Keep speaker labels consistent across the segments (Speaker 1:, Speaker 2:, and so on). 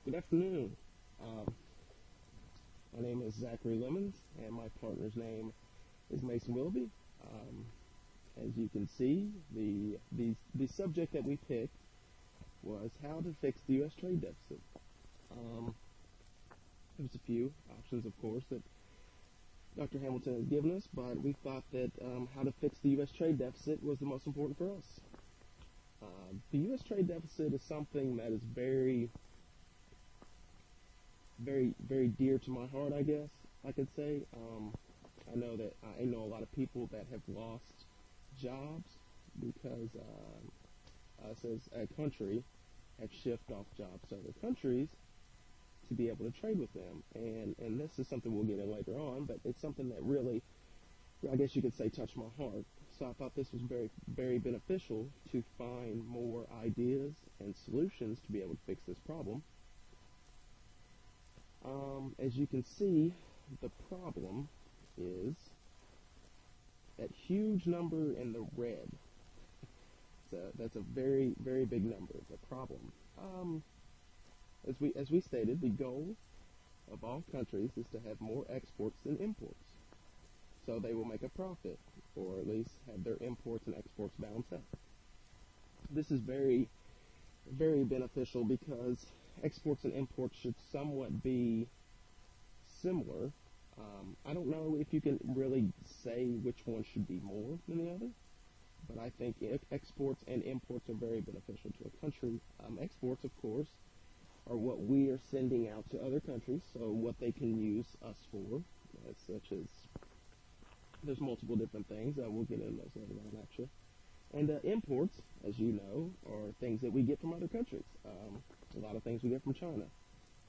Speaker 1: Good afternoon. Um, my name is Zachary Lemons, and my partner's name is Mason Willoughby. Um, as you can see, the subject that we picked was how to fix the U.S. trade deficit. Um, there's a few options, of course, that Dr. Hamilton has given us, but we thought that how to fix the U.S. trade deficit was the most important for us. The U.S. trade deficit is something that is very dear to my heart, I guess I could say. I know a lot of people that have lost jobs because us as a country have shipped off jobs to other countries to be able to trade with them. And this is something we'll get in later on, but it's something that really, I guess you could say, touched my heart. So I thought this was very beneficial to find more ideas and solutions to be able to fix this problem. As you can see, the problem is that huge number in the red. That's a very big number. The problem. As we stated, the goal of all countries is to have more exports than imports, so they will make a profit, or at least have their imports and exports balance out. This is very beneficial because exports and imports should somewhat be similar. I don't know if you can really say which one should be more than the other, but I think exports and imports are very beneficial to a country. Exports, of course, are what we are sending out to other countries, so what they can use us for, such as there's multiple different things. We'll get into those later on, actually. And imports, as you know, are things that we get from other countries. A lot of things we get from China.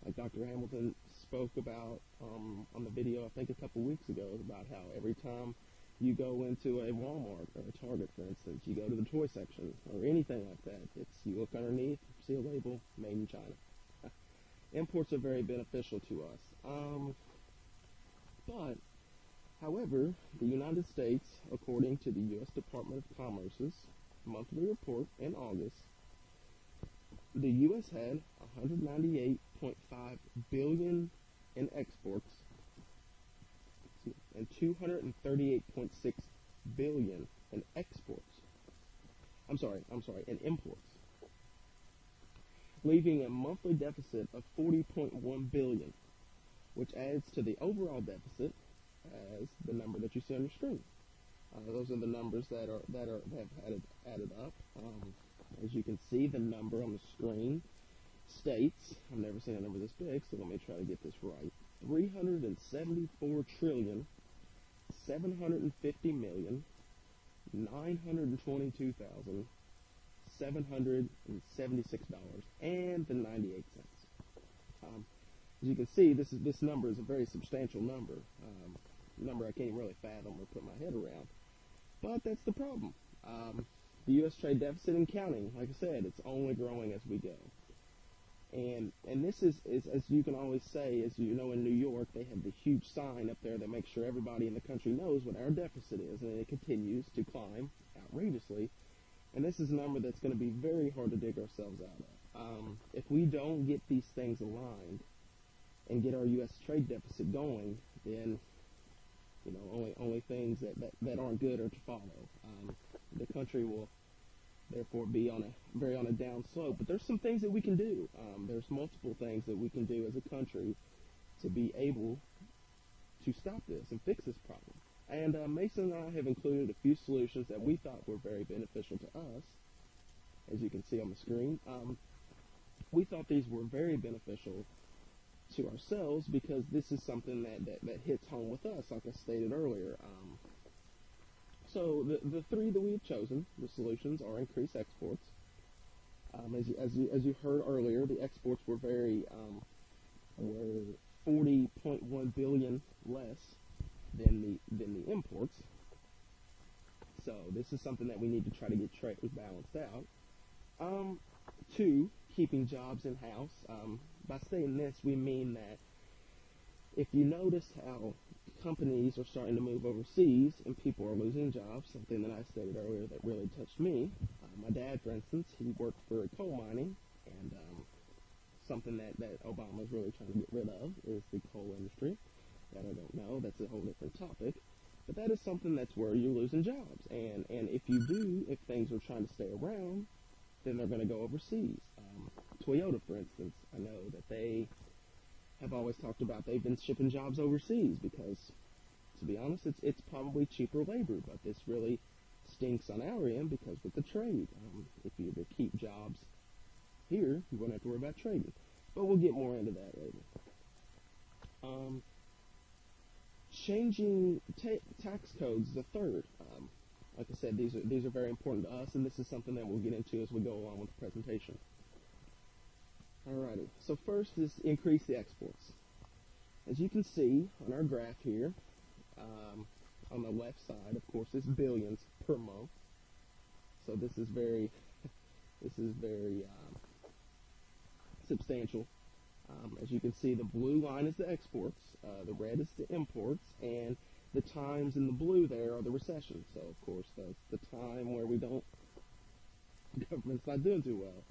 Speaker 1: Like Dr. Hamilton spoke about on the video, I think a couple weeks ago, about how every time you go into a Walmart or a Target, for instance, you go to the toy section or anything like that, you look underneath, see a label, made in China. Imports are very beneficial to us. But however, the United States, according to the U.S. Department of Commerce's monthly report in August, the U.S. had 198.5 billion in exports and 238.6 billion in exports. I'm sorry, in imports, leaving a monthly deficit of 40.1 billion, which adds to the overall deficit as the number that you see on your screen. Those are the numbers that have added up. As you can see, the number on the screen states, I've never seen a number this big, so let me try to get this right. 374 trillion 750 million 922,776 dollars and the 98 cents. As you can see, this number is a very substantial number. Number I can't really fathom or put my head around. But that's the problem. The U.S. trade deficit and counting, like I said, it's only growing as we go. And this is, as you can always say, as you know, in New York, they have the huge sign up there that makes sure everybody in the country knows what our deficit is, and it continues to climb outrageously. And this is a number that's going to be very hard to dig ourselves out of. If we don't get these things aligned and get our U.S. trade deficit going, then only things that aren't good are to follow. The country will therefore be on a down slope. But there's some things that we can do. There's multiple things that we can do as a country to be able to stop this and fix this problem. And Mason and I have included a few solutions that we thought were very beneficial to us, as you can see on the screen. We thought these were very beneficial to ourselves because this is something that hits home with us, like I stated earlier. So the three that we have chosen, the solutions, are increase exports. As you heard earlier, the exports were were 40.1 billion less than the imports. So this is something that we need to try to get trade balanced out. Two, keeping jobs in house. By saying this, we mean that if you notice how companies are starting to move overseas and people are losing jobs, something that I stated earlier that really touched me. My dad, for instance, he worked for coal mining, and something that Obama's really trying to get rid of is the coal industry. That I don't know. That's a whole different topic. But that is something that's where you're losing jobs. And if you do, if things are trying to stay around, then they're going to go overseas. Toyota, for instance, I know that they have always talked about they've been shipping jobs overseas because, to be honest, it's probably cheaper labor. But this really stinks on our end because with the trade, if you were to keep jobs here, you wouldn't have to worry about trading. But we'll get more into that later. Changing tax codes is a third. Like I said, these are very important to us, and this is something that we'll get into as we go along with the presentation. Alrighty, so first is increase the exports. As you can see on our graph here, on the left side, of course, it's billions per month. So this is very substantial. As you can see, the blue line is the exports, the red is the imports, and the times in the blue there are the recession. So, of course, that's the time where the government's not doing too well.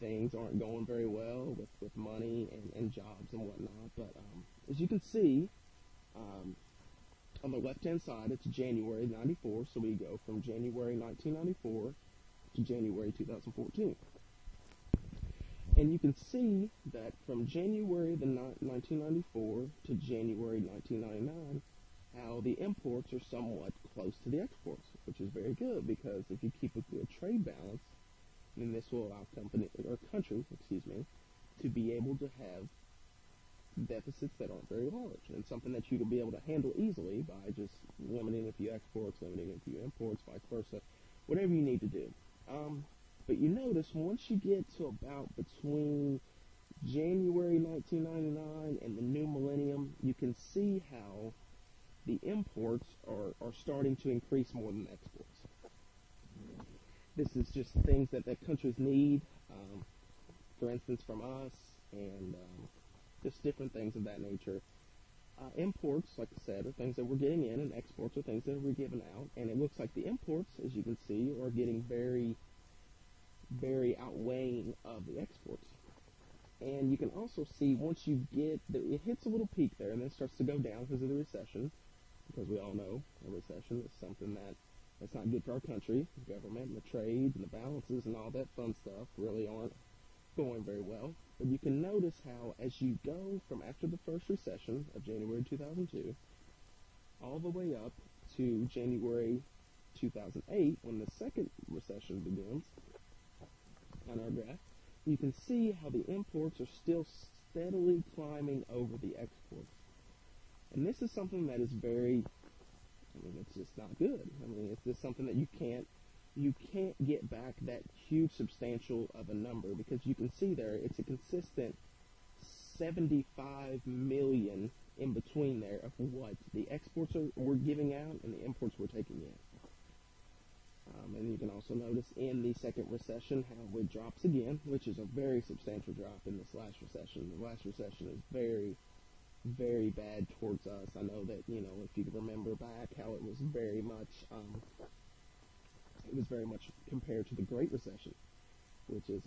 Speaker 1: Things aren't going very well with money and jobs and whatnot. But as you can see, on the left-hand side, it's January 94, so we go from January 1994 to January 2014. And you can see that from January 1994 to January 1999, how the imports are somewhat close to the exports, which is very good because if you keep a good trade balance, then this will allow countries, to be able to have deficits that aren't very large, and something that you will be able to handle easily by just limiting a few exports, limiting a few imports, vice versa, whatever you need to do. But you notice once you get to about between January 1999 and the new millennium, you can see how the imports are starting to increase more than exports. This is just things that countries need, for instance, from us, and just different things of that nature. Imports, like I said, are things that we're getting in, and exports are things that we're giving out. And it looks like the imports, as you can see, are getting very, very outweighing of the exports. And you can also see once you get, it hits a little peak there and then starts to go down because of the recession, because we all know a recession is something that's not good for our country. The government and the trade and the balances and all that fun stuff really aren't going very well. But you can notice how as you go from after the first recession of January 2002 all the way up to January 2008, when the second recession begins, on our graph, you can see how the imports are still steadily climbing over the exports. And this is something that is it's just not good. It's just something that you can't get back that huge substantial of a number, because you can see there it's a consistent 75 million in between there of what the exports were giving out and the imports were taking in. And you can also notice in the second recession how it drops again, which is a very substantial drop in this last recession. The last recession is very, very bad towards us. I know that, if you remember back how it was very much compared to the Great Recession, which is,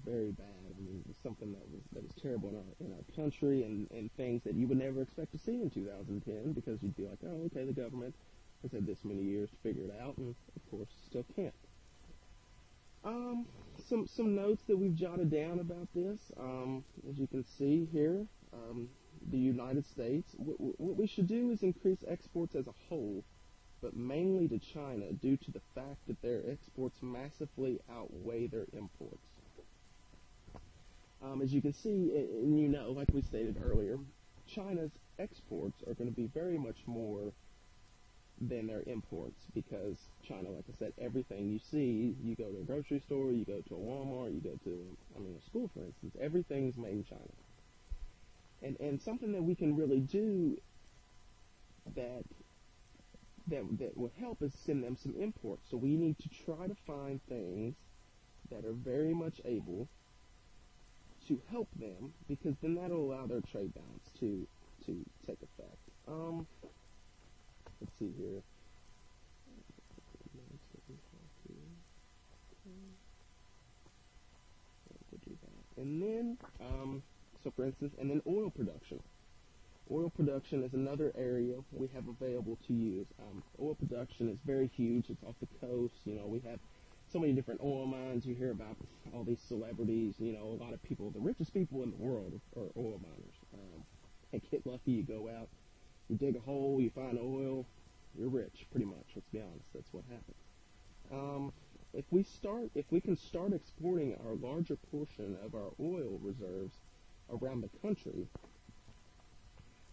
Speaker 1: very bad. It's something that was terrible in our country, and things that you would never expect to see in 2010, because you'd be like, oh, okay, the government has had this many years to figure it out, and of course still can't. Some notes that we've jotted down about this. As you can see here, the United States, what we should do is increase exports as a whole, but mainly to China, due to the fact that their exports massively outweigh their imports. As you can see, and like we stated earlier, China's exports are going to be very much more than their imports, because China, like I said, everything you see, you go to a grocery store, you go to a Walmart, you go to, a school, for instance, everything's made in China. And something that we can really do that would help is send them some imports. So we need to try to find things that are very much able to help them, because then that'll allow their trade balance to take effect. Let's see here. And then, so for instance, and then oil production. Oil production is another area we have available to use. Oil production is very huge. It's off the coast. We have so many different oil mines. You hear about all these celebrities. A lot of people, the richest people in the world are oil miners. And get lucky, you go out, you dig a hole, you find oil, you're rich, pretty much. Let's be honest, that's what happens. If we can start exporting our larger portion of our oil reserves around the country,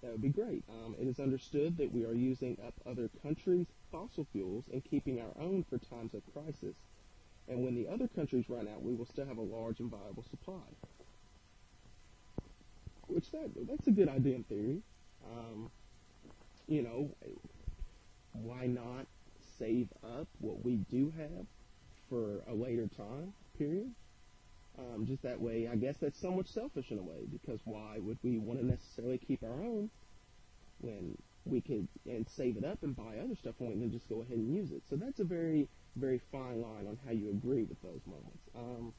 Speaker 1: that would be great. It is understood that we are using up other countries' fossil fuels and keeping our own for times of crisis. And when the other countries run out, we will still have a large and viable supply. That's a good idea in theory. Why not save up what we do have for a later time period? Just that way, I guess that's somewhat selfish in a way, because why would we want to necessarily keep our own when we could and save it up and buy other stuff when we can just go ahead and use it? So that's a very, very fine line on how you agree with those moments.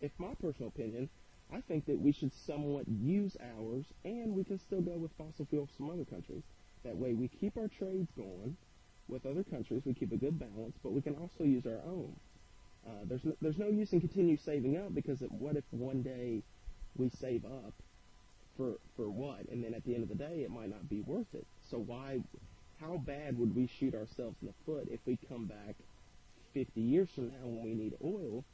Speaker 1: If my personal opinion, I think that we should somewhat use ours, and we can still go with fossil fuels from other countries. That way we keep our trades going with other countries, we keep a good balance, but we can also use our own. There's no use in continue saving up, because what if one day we save up for what, and then at the end of the day it might not be worth it? So how bad would we shoot ourselves in the foot if we come back 50 years from now when we need oil,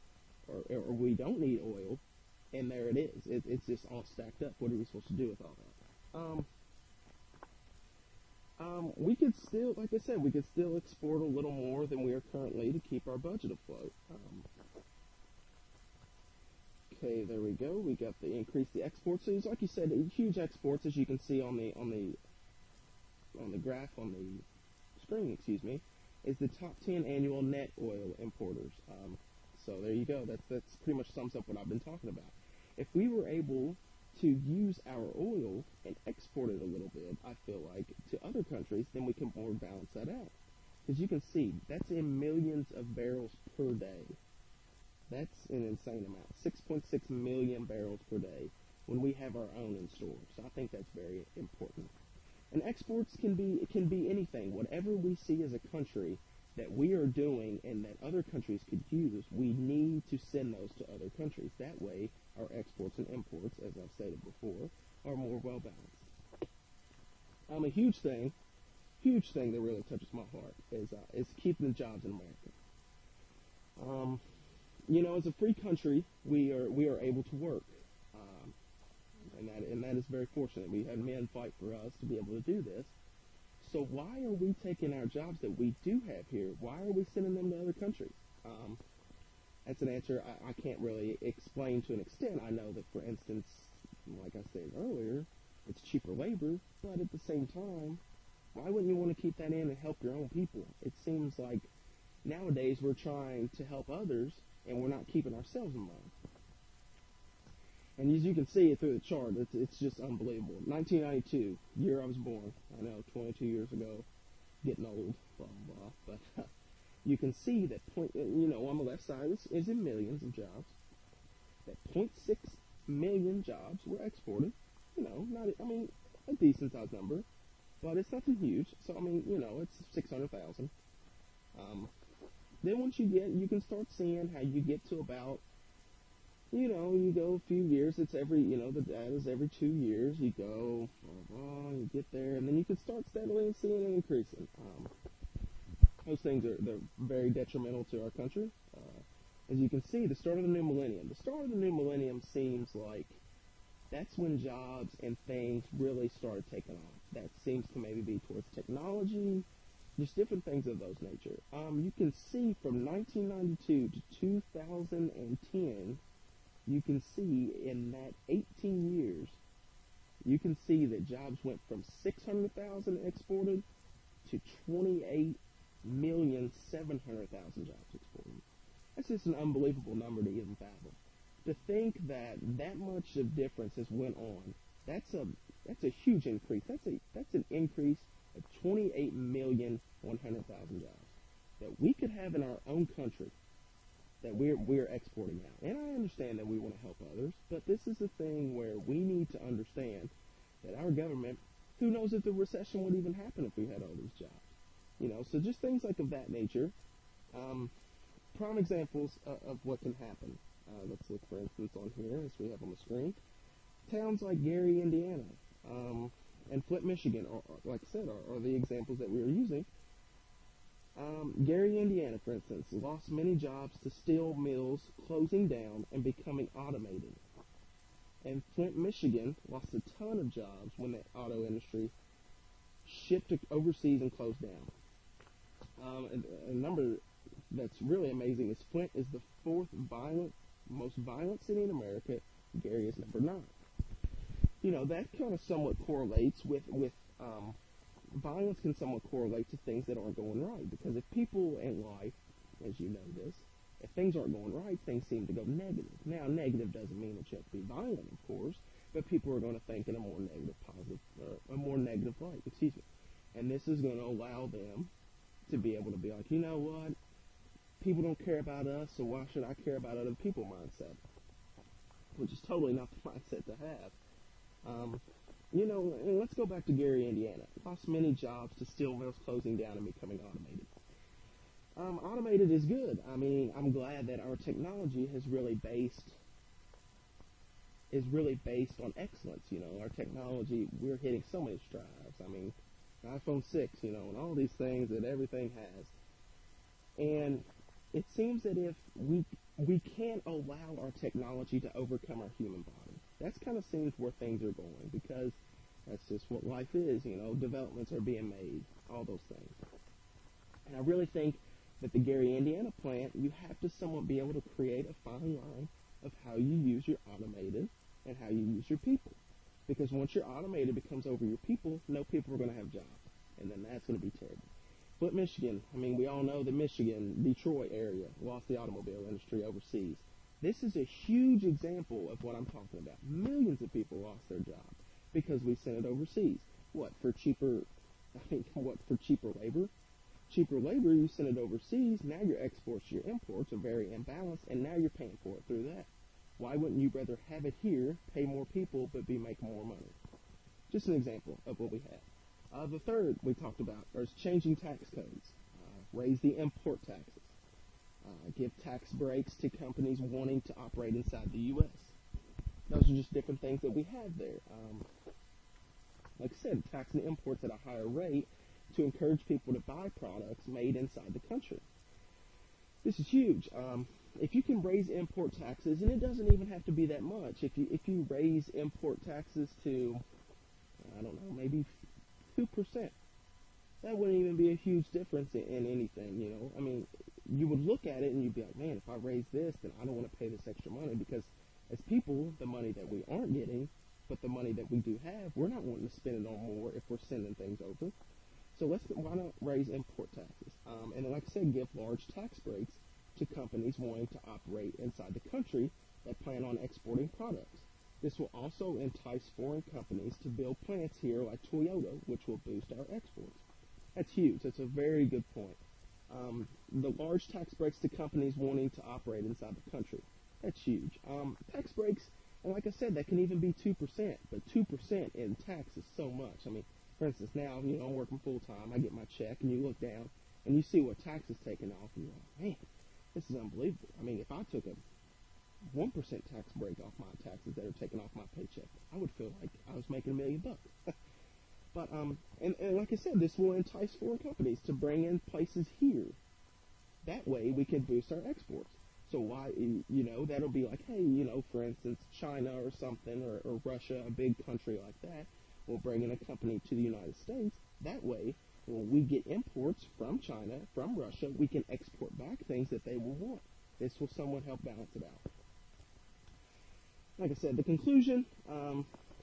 Speaker 1: or we don't need oil, and there it is. It's just all stacked up. What are we supposed to do with all that? We could still, like I said, we could still export a little more than we are currently to keep our budget afloat. Okay, there we go. We got the increase the exports. So, like you said, huge exports, as you can see on the graph on the screen. Excuse me, is the top 10 annual net oil importers. So there you go. That's pretty much sums up what I've been talking about. If we were able to use our oil and export it a little bit, I feel like, to other countries, then we can more balance that out. Because you can see, that's in millions of barrels per day. That's an insane amount. 6.6 million barrels per day when we have our own in store. So I think that's very important. And exports can be anything. Whatever we see as a country that we are doing and that other countries could use, we need to send those to other countries. That way, our exports and imports, as I've stated before, are more well-balanced. A huge thing that really touches my heart is keeping the jobs in America. As a free country, we are able to work, and that is very fortunate. We have men fight for us to be able to do this. So why are we taking our jobs that we do have here? Why are we sending them to other countries? That's an answer I can't really explain to an extent. I know that, for instance, like I said earlier, it's cheaper labor, but at the same time, why wouldn't you want to keep that in and help your own people? It seems like nowadays we're trying to help others, and we're not keeping ourselves in mind. And as you can see it through the chart, it's just unbelievable. 1992, year I was born. I know, 22 years ago, getting old, blah, blah, blah. But you can see that on the left side is in millions of jobs. That 0.6 million jobs were exported. A decent sized number, but it's nothing huge. So it's 600,000. Then once you can start seeing how you get to about, you go a few years. It's every, the data is every 2 years. You go, you get there, and then you can start steadily seeing it increasing. Those things they're very detrimental to our country. As you can see, the start of the new millennium. The start of the new millennium seems like that's when jobs and things really started taking off. That seems to maybe be towards technology, just different things of those nature. You can see from 1992 to 2010, you can see in that 18 years, you can see that jobs went from 600,000 exported to 28,700,000 jobs exported. That's just an unbelievable number to even fathom. To think that much of difference has went on, that's a huge increase. That's an increase of 28,100,000 jobs that we could have in our own country that we're exporting out. And I understand that we want to help others, but this is a thing where we need to understand that our government, who knows if the recession would even happen if we had all these jobs. So just things like of that nature. Prime examples of what can happen. Let's look, for instance, on here, as we have on the screen. Towns like Gary, Indiana, and Flint, Michigan, like I said, are the examples that we are using. Gary, Indiana, for instance, lost many jobs to steel mills closing down and becoming automated. And Flint, Michigan, lost a ton of jobs when the auto industry shipped overseas and closed down. A number that's really amazing is Flint is the fourth most violent city in America. Gary is number 9. That kind of somewhat correlates with violence can somewhat correlate to things that aren't going right. Because if people in life, as you know this, if things aren't going right, things seem to go negative. Now, negative doesn't mean that you have to be violent, of course, but people are going to think in a more negative, positive, or a more negative light. Excuse me. And this is going to allow them to be able to be like, you know what? People don't care about us, so why should I care about other people mindset? Which is totally not the mindset to have. And let's go back to Gary, Indiana. Lost many jobs to steel mills closing down and becoming automated. Automated is good. I mean, I'm glad that our technology is really based on excellence. Our technology, we're hitting so many strides. I mean, iPhone 6, and all these things that everything has. And it seems that if we can't allow our technology to overcome our human body. That's kind of seems where things are going, because that's just what life is. Developments are being made, all those things. And I really think that the Gary, Indiana plant, you have to somewhat be able to create a fine line of how you use your automated and how you use your people. Because once your automated becomes over your people, no people are going to have jobs. And then that's going to be terrible. Flint, Michigan, I mean, we all know the Michigan, Detroit area lost the automobile industry overseas. This is a huge example of what I'm talking about. Millions of people lost their job because we sent it overseas. For cheaper labor? Cheaper labor, you send it overseas, now your exports, your imports are very imbalanced, and now you're paying for it through that. Why wouldn't you rather have it here, pay more people, but be making more money? Just an example of what we have. The third we talked about is changing tax codes. Raise the import taxes. Give tax breaks to companies wanting to operate inside the U.S. Those are just different things that we have there. Like I said, taxing imports at a higher rate to encourage people to buy products made inside the country. This is huge. If you can raise import taxes, and it doesn't even have to be that much. If you raise import taxes to, I don't know, maybe 2%, that wouldn't even be a huge difference in anything. I mean, you would look at it and you'd be like, man, if I raise this, then I don't want to pay this extra money, because as people, the money that we aren't getting, but the money that we do have, we're not wanting to spend it on more if we're sending things over. So why not raise import taxes? And like I said, give large tax breaks to companies wanting to operate inside the country that plan on exporting products. This will also entice foreign companies to build plants here like Toyota, which will boost our exports. That's huge. That's a very good point. The large tax breaks to companies wanting to operate inside the country. That's huge. Tax breaks, and like I said, that can even be 2%, but 2% in tax is so much. I mean, for instance, now, I'm working full-time. I get my check, and you look down, and you see what tax is taken off, and you're like, man, this is unbelievable. I mean, if I took a 1% tax break off my taxes that are taken off my paycheck, I would feel like I was making $1 million. But, and like I said, this will entice foreign companies to bring in places here. That way, we can boost our exports. So why, that'll be like, hey, for instance, China or something, or Russia, a big country like that, will bring in a company to the United States. That way, when we get imports from China, from Russia, we can export back things that they will want. This will somewhat help balance it out. Like I said, the conclusion,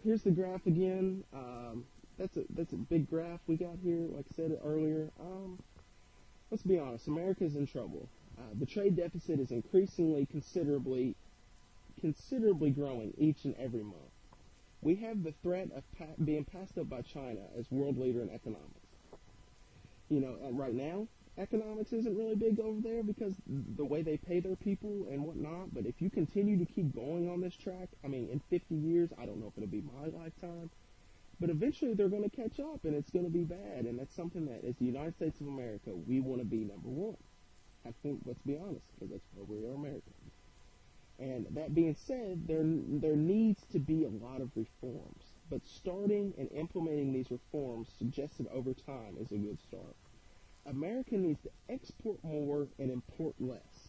Speaker 1: here's the graph again. That's a big graph we got here, like I said earlier. Let's be honest, America's in trouble. The trade deficit is increasingly considerably growing each and every month. We have the threat of being passed up by China as world leader in economics. Right now, economics isn't really big over there because the way they pay their people and whatnot. But if you continue to keep going on this track, I mean, in 50 years, I don't know if it'll be my lifetime, but eventually they're going to catch up and it's going to be bad. And that's something that, as the United States of America, we want to be number one. I think, let's be honest, because that's where we are American. And that being said, there needs to be a lot of reforms. But starting and implementing these reforms suggested over time is a good start. America needs to export more and import less.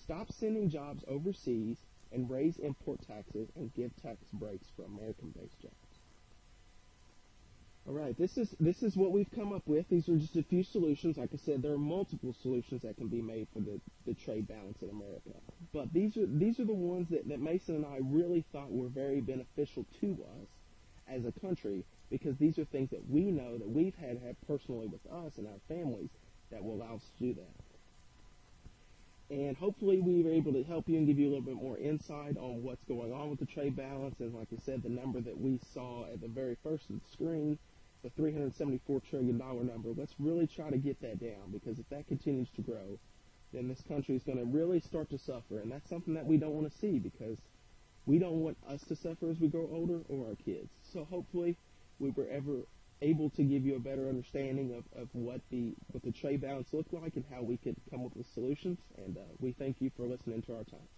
Speaker 1: Stop sending jobs overseas and raise import taxes and give tax breaks for American-based jobs. All right, this is what we've come up with. These are just a few solutions. Like I said, there are multiple solutions that can be made for the trade balance in America. But these are the ones that Mason and I really thought were very beneficial to us as a country, because these are things that we know that we've had personally with us and our families that will allow us to do that. And hopefully we were able to help you and give you a little bit more insight on what's going on with the trade balance. And like I said, the number that we saw at the very first of the screen, the $374 trillion number, let's really try to get that down, because if that continues to grow, then this country is going to really start to suffer. And that's something that we don't want to see, because we don't want us to suffer as we grow older or our kids. So hopefully we were able to give you a better understanding of what the trade balance looked like and how we could come up with solutions. And we thank you for listening to our time.